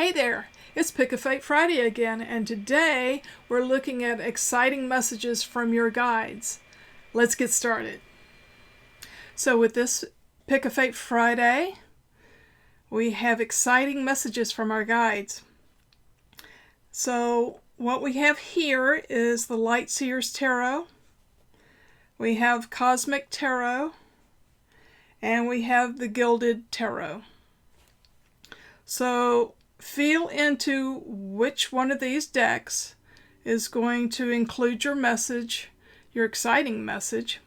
Hey there, it's Pick a Fate Friday again, and today we're looking at exciting messages from your guides. Let's get started. So with this Pick a Fate Friday, we have exciting messages from our guides. So what we have here is the Light Seers Tarot, we have Cosmic Tarot, and we have the Gilded Tarot. So feel into which one of these decks is going to include your message, your exciting message.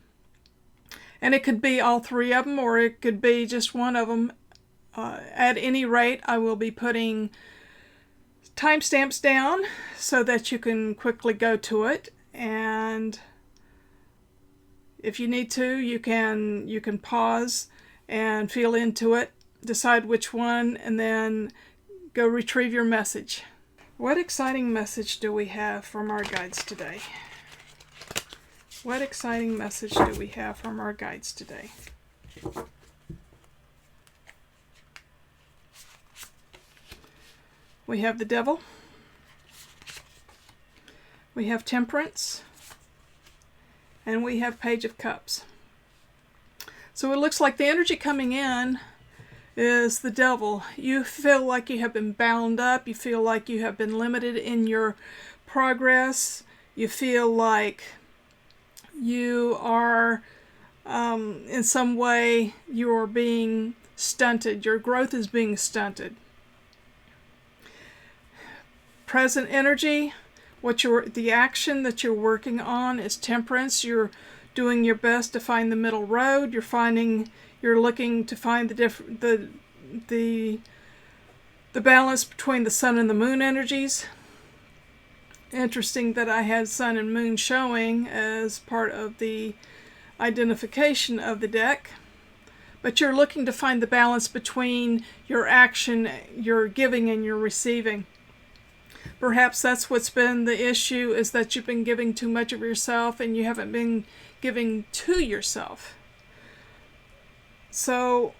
And it could be all three of them, or it could be just one of them. At any rate, I will be putting timestamps down so that you can quickly go to it. And if you need to, you can pause and feel into it, decide which one, and then go retrieve your message. What exciting message do we have from our guides today? What exciting message do we have from our guides today? We have the Devil. We have Temperance. And we have Page of Cups. So it looks like the energy coming in is the Devil. You feel like you have been bound up. You feel like you have been limited in your progress. You feel like you are, in some way, you're being stunted. Your growth is being stunted. Present energy, the action that you're working on is Temperance. You're doing your best to find the middle road. You're looking to find the balance between the sun and the moon energies. Interesting that I had sun and moon showing as part of the identification of the deck. But you're looking to find the balance between your action, your giving, and your receiving. Perhaps that's what's been the issue, is that you've been giving too much of yourself and you haven't been giving to yourself. So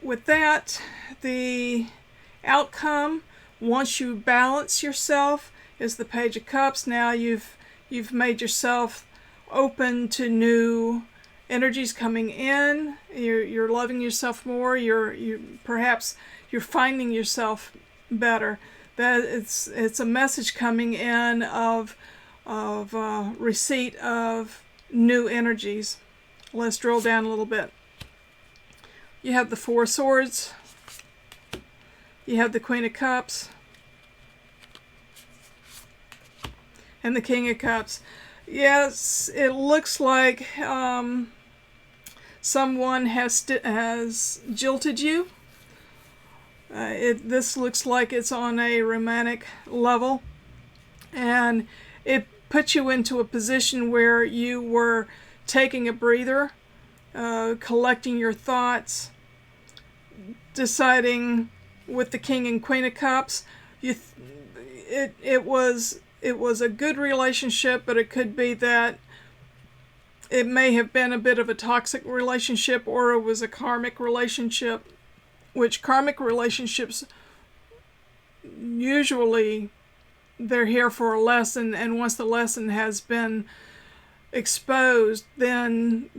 with that, the outcome, once you balance yourself, is the Page of Cups. Now you've made yourself open to new energies coming in. You're loving yourself more. Perhaps you're finding yourself better. That it's a message coming in of receipt of new energies. Let's drill down a little bit. You have the Four of Swords. You have the Queen of Cups. And the King of Cups. Yes, it looks like someone has jilted you. This looks like it's on a romantic level. And it put you into a position where you were taking a breather, collecting your thoughts, deciding with the King and Queen of Cups. It was a good relationship, but it could be that it may have been a bit of a toxic relationship, or it was a karmic relationship, which karmic relationships, usually they're here for a lesson, and once the lesson has been exposed, then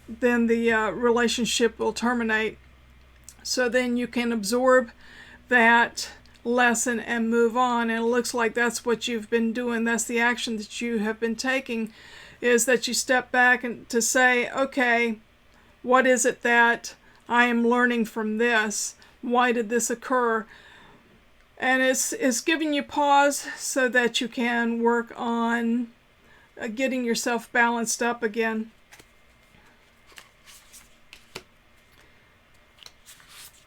the relationship will terminate. So then you can absorb that lesson and move on. And it looks like that's what you've been doing. That's the action that you have been taking, is that you step back and to say, okay, what is it that I am learning from this? Why did this occur? And it's giving you pause so that you can work on getting yourself balanced up again.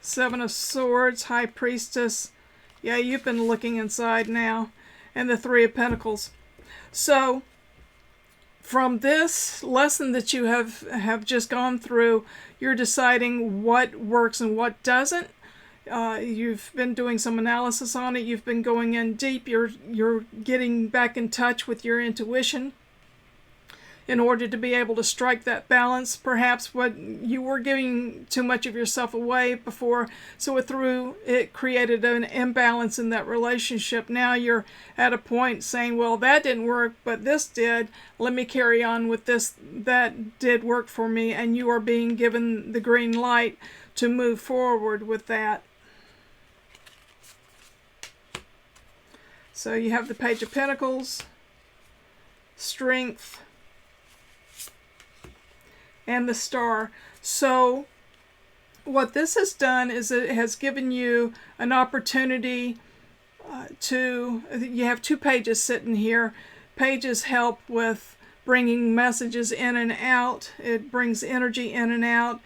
Seven of Swords, High Priestess. Yeah, you've been looking inside now. And the Three of Pentacles. So, from this lesson that you have just gone through, you're deciding what works and what doesn't. You've been doing some analysis on it. You've been going in deep. You're getting back in touch with your intuition. in order to be able to strike that balance. Perhaps what you were giving too much of yourself away before, so it created an imbalance in that relationship. Now you're at a point saying, well, that didn't work, but this did. Let me carry on with this. That did work for me, and you are being given the green light to move forward with that. So you have the Page of Pentacles, Strength, and the Star. So what this has done is it has given you an opportunity you have two pages sitting here. Pages help with bringing messages in and out. It brings energy in and out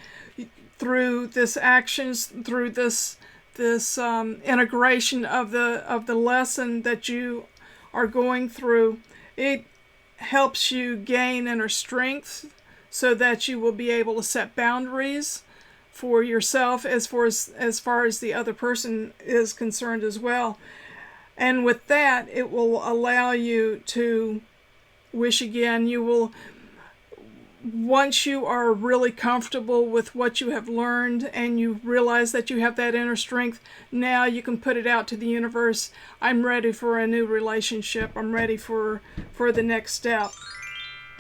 through this actions, through this integration of the lesson that you are going through. It helps you gain inner strength so that you will be able to set boundaries for yourself as far as the other person is concerned as well. And with that, it will allow you to wish again. You will, once you are really comfortable with what you have learned and you realize that you have that inner strength, now you can put it out to the universe. I'm ready for a new relationship. I'm ready for the next step.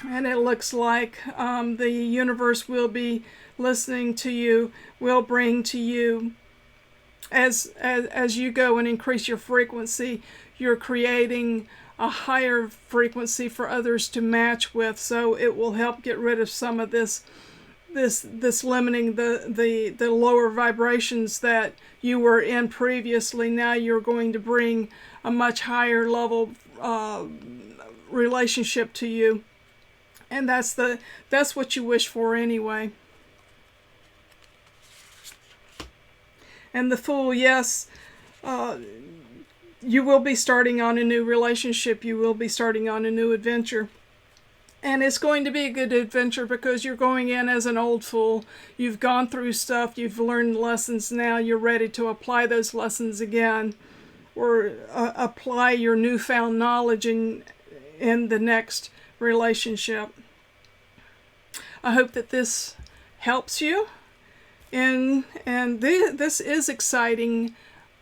And it looks like the universe will be listening to you, will bring to you, as you go and increase your frequency, you're creating a higher frequency for others to match with. So it will help get rid of some of this limiting the lower vibrations that you were in previously. Now you're going to bring a much higher level relationship to you. And that's what you wish for anyway. And the Fool, yes, you will be starting on a new relationship. You will be starting on a new adventure. And it's going to be a good adventure because you're going in as an old fool. You've gone through stuff. You've learned lessons. Now you're ready to apply those lessons again, or apply your newfound knowledge in the next relationship. I hope that this helps you. And this is exciting.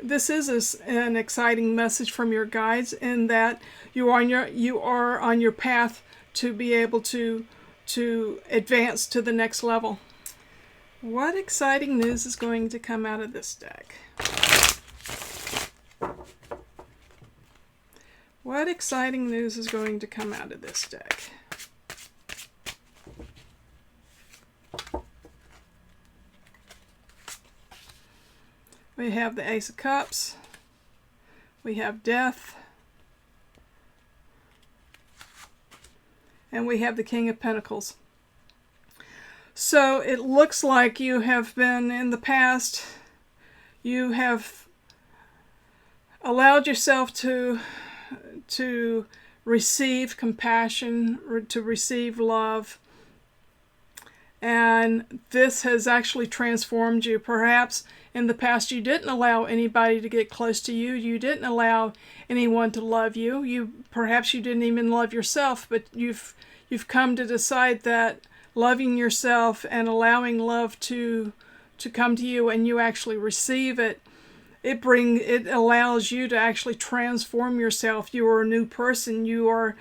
This is an exciting message from your guides, in that you are on your path to be able to advance to the next level. What exciting news is going to come out of this deck? What exciting news is going to come out of this deck? We have the Ace of Cups. We have Death. And we have the King of Pentacles. So it looks like you have been, in the past, you have allowed yourself to receive compassion, or to receive love. And this has actually transformed you. Perhaps in the past you didn't allow anybody to get close to you. You didn't allow anyone to love you. Perhaps you didn't even love yourself, but you've come to decide that loving yourself and allowing love to come to you, and you actually receive it, it allows you to actually transform yourself. You are a new person. You are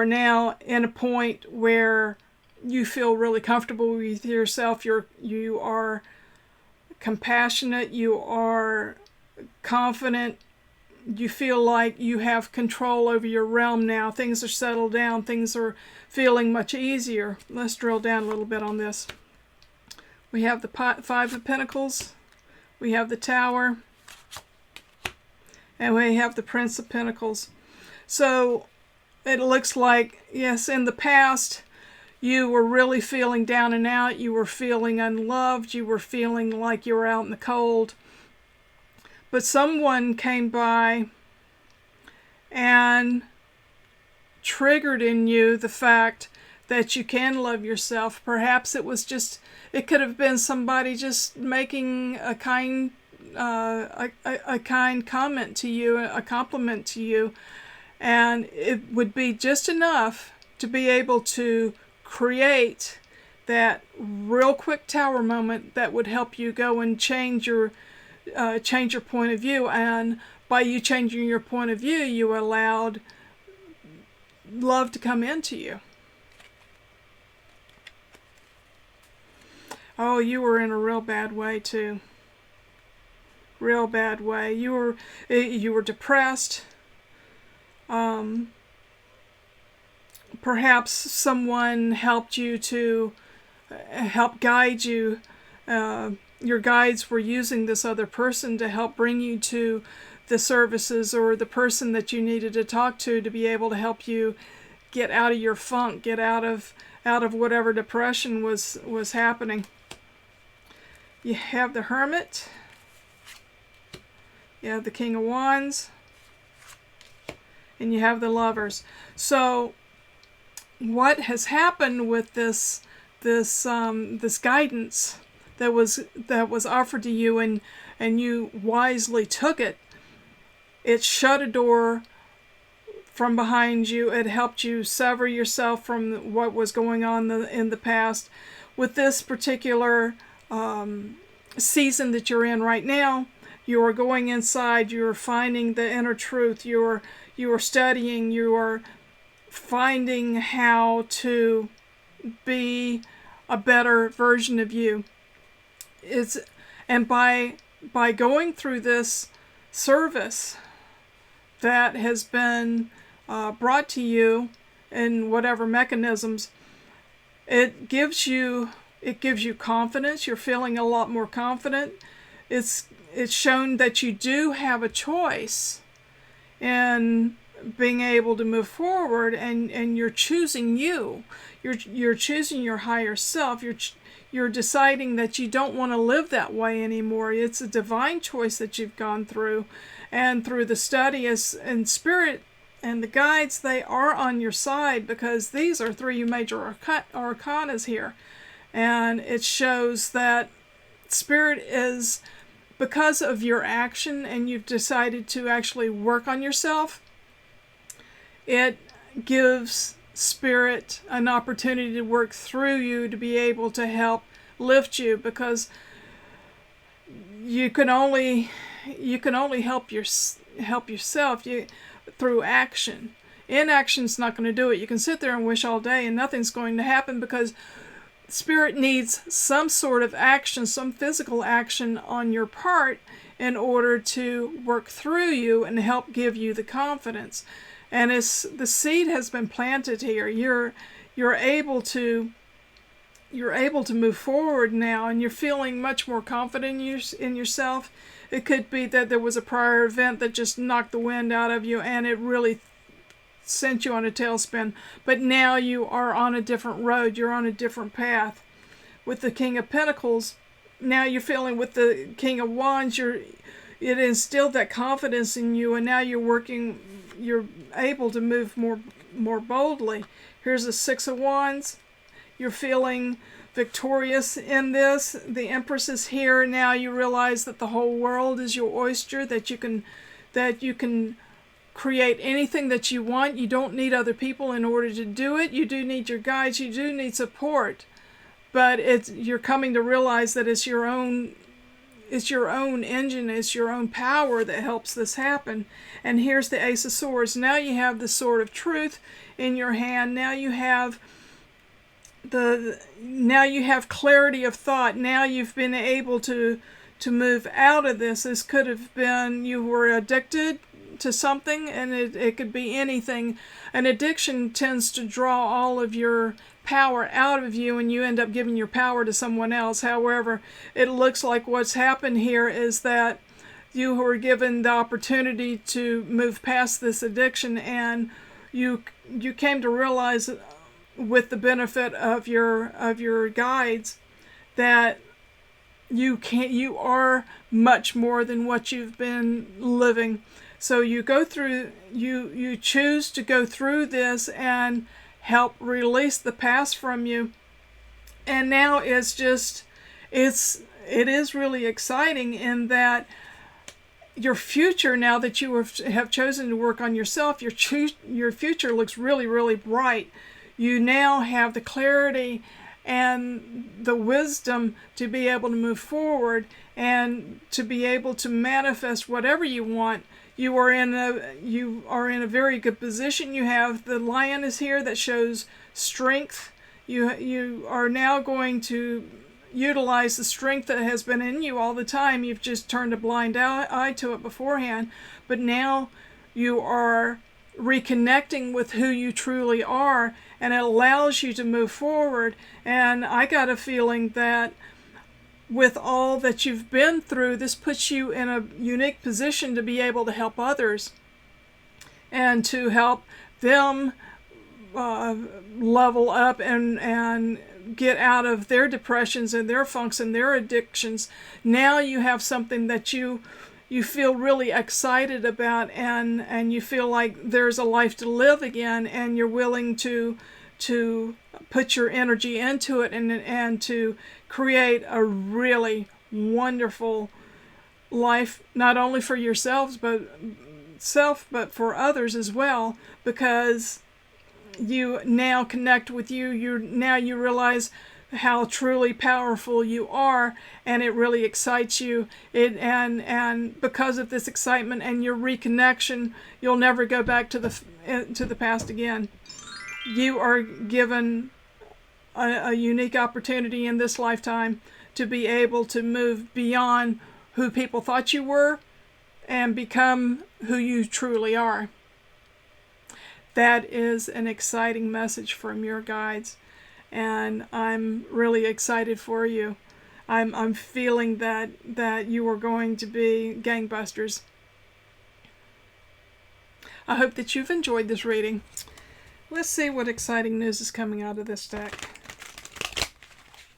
now in a point where you feel really comfortable with yourself. You are compassionate. You are confident. You feel like you have control over your realm now. Things are settled down. Things are feeling much easier. Let's drill down a little bit on this. We have the Five of Pentacles. We have the Tower. And we have the Prince of Pentacles. So it looks like, yes, in the past, you were really feeling down and out. You were feeling unloved. You were feeling like you were out in the cold. But someone came by and triggered in you the fact that you can love yourself. Perhaps it could have been somebody just making a kind comment to you, a compliment to you. And it would be just enough to be able to create that real quick tower moment that would help you go and change your point of view. And by you changing your point of view, you allowed love to come into you. Oh, you were in a real bad way too. Real bad way. You were depressed. Perhaps someone helped you to help guide you. Your guides were using this other person to help bring you to the services or the person that you needed to talk to be able to help you get out of your funk, get out of whatever depression was happening. You have the Hermit. You have the King of Wands. And you have the Lovers. So what has happened with this guidance that was offered to you, and you wisely took it? It shut a door from behind you. It helped you sever yourself from what was going on in the past. With this particular season that you're in right now, you are going inside. You are finding the inner truth. You are studying. You are finding how to be a better version of you. And by going through this service that has been brought to you in whatever mechanisms, it gives you confidence. You're feeling a lot more confident. It's shown that you do have a choice in being able to move forward, and you're choosing you. You're choosing your higher self. You're deciding that you don't want to live that way anymore. It's a divine choice that you've gone through, and through the study and Spirit and the guides, they are on your side, because these are 3 major arcanas here, and it shows that Spirit is, because of your action and you've decided to actually work on yourself, it gives Spirit an opportunity to work through you to be able to help lift you, because you can only help yourself through action. Inaction's not going to do it. You can sit there and wish all day and nothing's going to happen, because Spirit needs some sort of action, some physical action on your part in order to work through you and help give you the confidence. And as the seed has been planted here, you're able to move forward now, and you're feeling much more confident in yourself. It could be that there was a prior event that just knocked the wind out of you, and it really sent you on a tailspin. But now you are on a different road. You're on a different path. With the King of Pentacles, now you're feeling, with the King of Wands, it instilled that confidence in you, and now you're able to move more boldly. Here's the 6 of Wands. You're feeling victorious in this. The Empress is here. Now you realize that the whole world is your oyster, that you can create anything that you want. You don't need other people in order to do it. You do need your guides. You do need support. But you're coming to realize that it's your own engine, it's your own power that helps this happen. And here's the Ace of Swords. Now you have the Sword of Truth in your hand. Now you have clarity of thought. Now you've been able to move out of this. This could have been you were addicted to something, and it could be anything. An addiction tends to draw all of your power out of you, and you end up giving your power to someone else. However, it looks like what's happened here is that you were given the opportunity to move past this addiction, and you came to realize, with the benefit of your guides, that you are much more than what you've been living. So you choose to go through this and help release the past from you. And now it is really exciting in that your future, now that you have chosen to work on yourself, your future looks really, really bright. you now have the clarity and the wisdom to be able to move forward and to be able to manifest whatever you want. You are in a very good position. You have the lion is here that shows strength. You are now going to utilize the strength that has been in you all the time. You've just turned a blind eye to it beforehand, but now you are reconnecting with who you truly are, and it allows you to move forward. And I got a feeling that with all that you've been through, this puts you in a unique position to be able to help others and to help them level up and get out of their depressions and their funks and their addictions. Now you have something that you feel really excited about, and you feel like there's a life to live again, and you're willing to put your energy into it and to create a really wonderful life, not only for yourselves but for others as well, because you now connect with you. You realize how truly powerful you are, and it really excites you. And because of this excitement and your reconnection, you'll never go back to the past again. You are given a unique opportunity in this lifetime to be able to move beyond who people thought you were and become who you truly are. That is an exciting message from your guides, and I'm really excited for you. I'm feeling that you are going to be gangbusters. I hope that you've enjoyed this reading. Let's see what exciting news is coming out of this deck.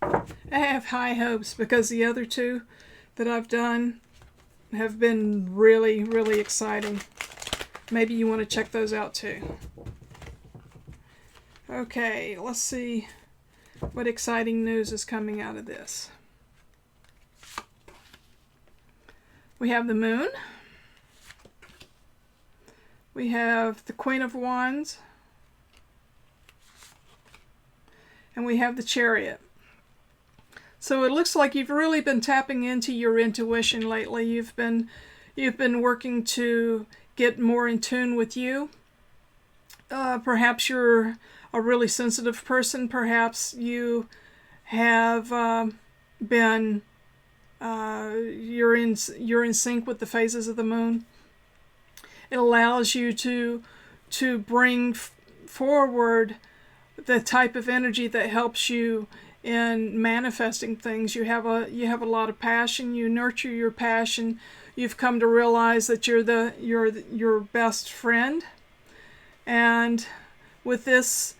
I have high hopes because the other two that I've done have been really, really exciting. Maybe you want to check those out too. Okay, let's see what exciting news is coming out of this. We have the Moon. We have the Queen of Wands. And we have the Chariot. So it looks like you've really been tapping into your intuition lately. You've been working to get more in tune with you. Perhaps you're a really sensitive person. Perhaps you have been you're in sync with the phases of the moon. It allows you to bring forward the type of energy that helps you in manifesting things. You have a lot of passion. You nurture your passion. You've come to realize that you're your best friend, and with this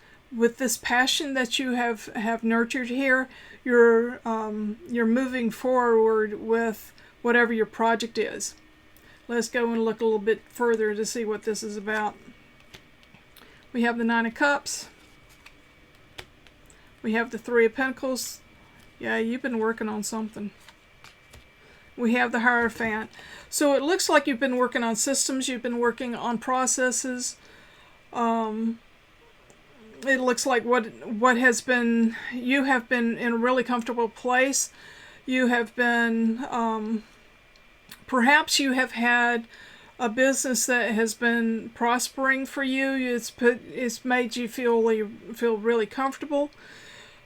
passion that you have nurtured here, you're moving forward with whatever your project is. Let's go and look a little bit further to see what this is about. We have the Nine of Cups. We have the Three of Pentacles. Yeah, you've been working on something. We have the Hierophant. So it looks like you've been working on systems. You've been working on processes. It looks like what has been, you have been in a really comfortable place. You have been, perhaps you have had a business that has been prospering for you. It's made you feel really comfortable.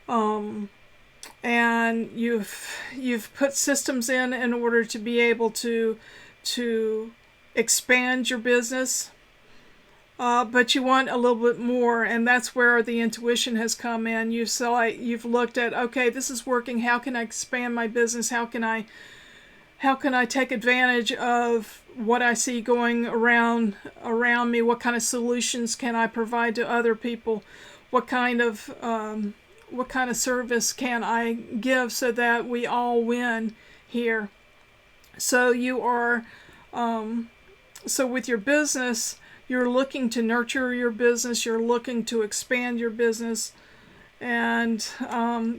And you've put systems in order to be able to expand your business. But you want a little bit more, and that's where the intuition has come in. You've looked at, okay, this is working. How can I expand my business? How can I take advantage of what I see going around me? What kind of solutions can I provide to other people? What kind of service can I give so that we all win here? So you are, so with your business, you're looking to nurture your business, you're looking to expand your business, and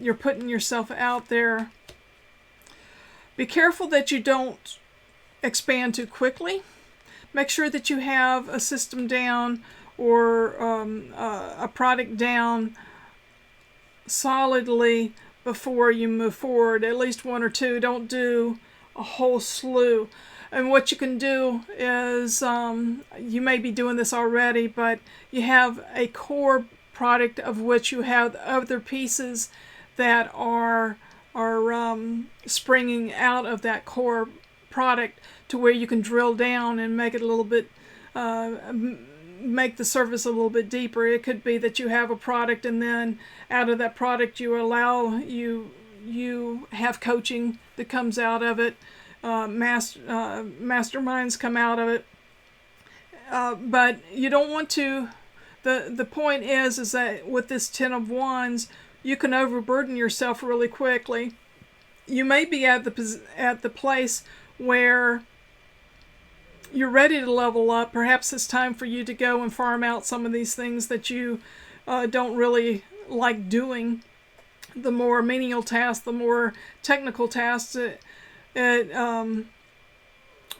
you're putting yourself out there. Be careful that you don't expand too quickly. Make sure that you have a system down a product down solidly before you move forward. At least one or two. Don't do a whole slew. And what you can do is, you may be doing this already, but you have a core product of which you have other pieces that are springing out of that core product, to where you can drill down and make it a little bit, make the surface a little bit deeper. It could be that you have a product, and then out of that product you have coaching that comes out of it. Masterminds come out of it. But you don't want to, the point is that with this Ten of Wands, you can overburden yourself really quickly. You may be at the place where you're ready to level up. Perhaps it's time for you to go and farm out some of these things that you don't really like doing. The more menial tasks, the more technical tasks, it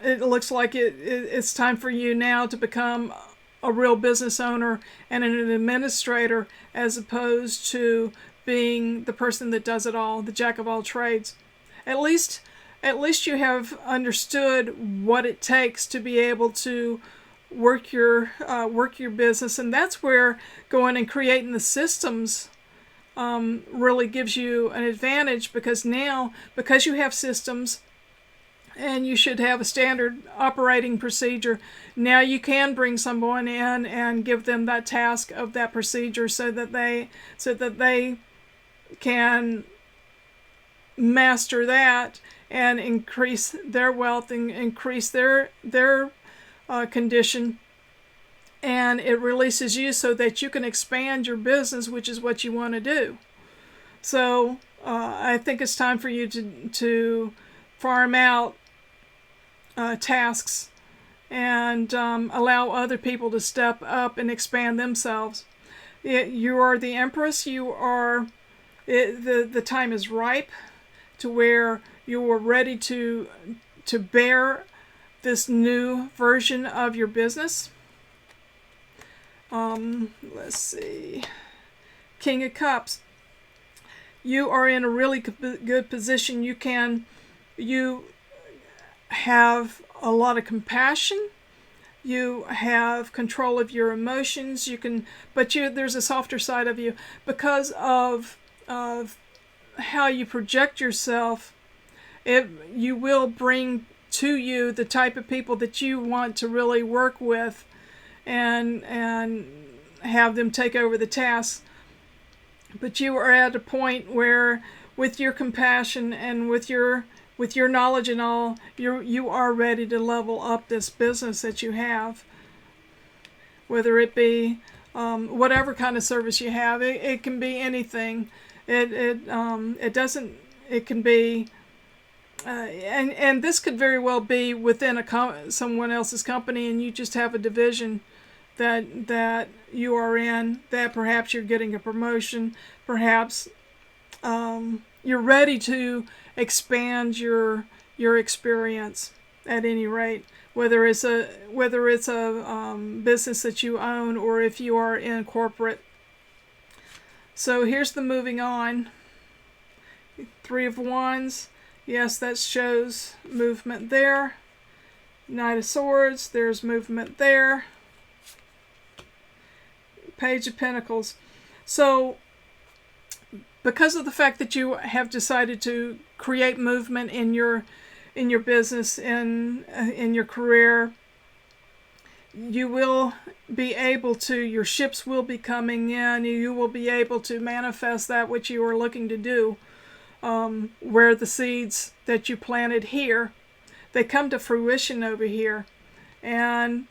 looks like it's time for you now to become a real business owner and an administrator, as opposed to being the person that does it all, the jack of all trades. At least you have understood what it takes to be able to work your business, and that's where going and creating the systems really gives you an advantage, because you have systems and you should have a standard operating procedure. Now you can bring someone in and give them that task of that procedure, so that they can master that and increase their wealth and increase their condition. And it releases you so that you can expand your business, which is what you want to do. So I think it's time for you to farm out tasks and allow other people to step up and expand themselves. You are the Empress. The time is ripe to where you are ready to bear this new version of your business. Let's see. King of Cups. You are in a really good position. You have a lot of compassion. You have control of your emotions. There's a softer side of you because of how you project yourself. You will bring to you the type of people that you want to really work with, and have them take over the tasks. But you are at a point where, with your compassion and with your knowledge and all, you are ready to level up this business that you have. Whether it be whatever kind of service you have, it can be anything. It can be, and this could very well be within someone else's company, and you just have a division that you are in, that perhaps you're getting a promotion, perhaps you're ready to expand your experience at any rate, whether it's a business that you own or if you are in corporate. So here's the moving on. Three of Wands. Yes, that shows movement there. Knight of Swords. There's movement there. Page of Pentacles. So because of the fact that you have decided to create movement in your business, in your career, you will be able to, your ships will be coming in, you will be able to manifest that which you are looking to do, where the seeds that you planted here, they come to fruition over here, and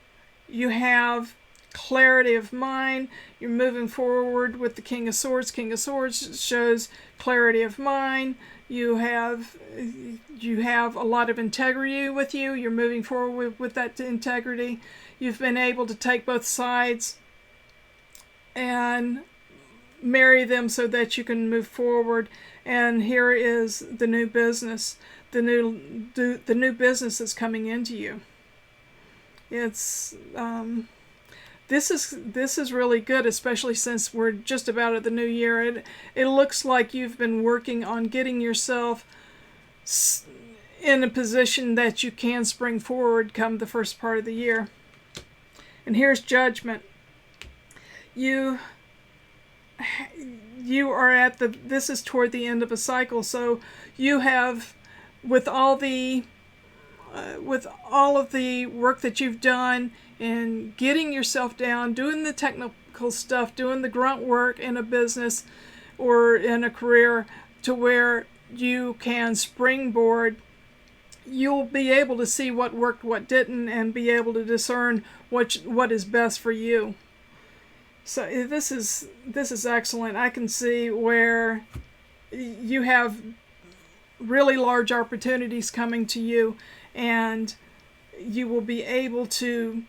you have clarity of mind. You're moving forward with the King of Swords. King of Swords shows clarity of mind. You have a lot of integrity with you. You're moving forward with that integrity. You've been able to take both sides and marry them so that you can move forward. And here is the new business, the new business that's coming into you. It's this is really good, especially since we're just about at the new year. It looks like you've been working on getting yourself in a position that you can spring forward come the first part of the year. And here's Judgment. You are at this is toward the end of a cycle, so you have, with all of the work that you've done in getting yourself down, doing the technical stuff, doing the grunt work in a business or in a career to where you can springboard, you'll be able to see what worked, what didn't, and be able to discern what is best for you. So this is excellent. I can see where you have really large opportunities coming to you, and you will be able to.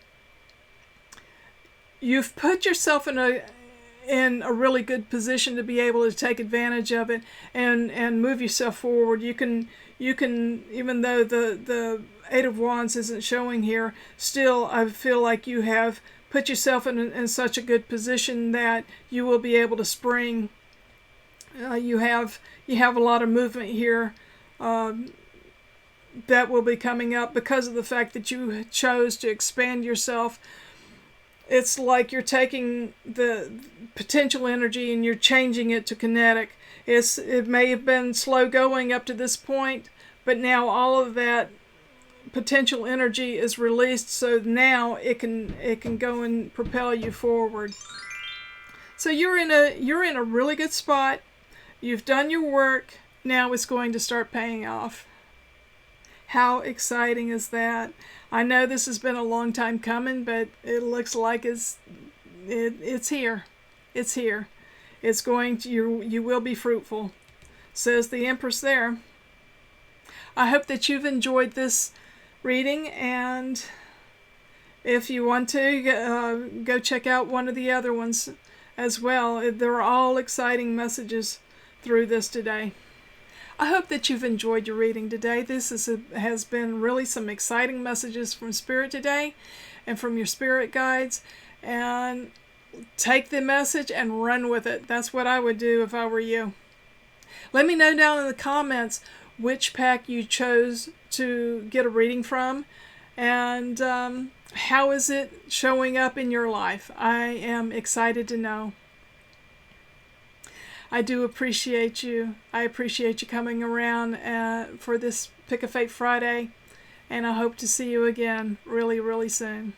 You've put yourself in a really good position to be able to take advantage of it and move yourself forward. You can even though the Eight of Wands isn't showing here, still I feel like you have put yourself in such a good position that you will be able to spring. You have a lot of movement here that will be coming up because of the fact that you chose to expand yourself. It's like you're taking the potential energy and you're changing it to kinetic. It may have been slow going up to this point, but now all of that potential energy is released, so now it can go and propel you forward. So you're in a really good spot. You've done your work. Now it's going to start paying off. How exciting is that? I know this has been a long time coming, but it looks like it's here. It's here. It's going to, you will be fruitful, says the Empress there. I hope that you've enjoyed this reading, and if you want to, go check out one of the other ones as well. They're all exciting messages through this today. I hope that you've enjoyed your reading today. This has been really some exciting messages from Spirit today and from your spirit guides. And take the message and run with it. That's what I would do if I were you. Let me know down in the comments which pack you chose to get a reading from, and how is it showing up in your life. I am excited to know. I do appreciate you. I appreciate you coming around for this Pick a Fate Friday, and I hope to see you again really, really soon.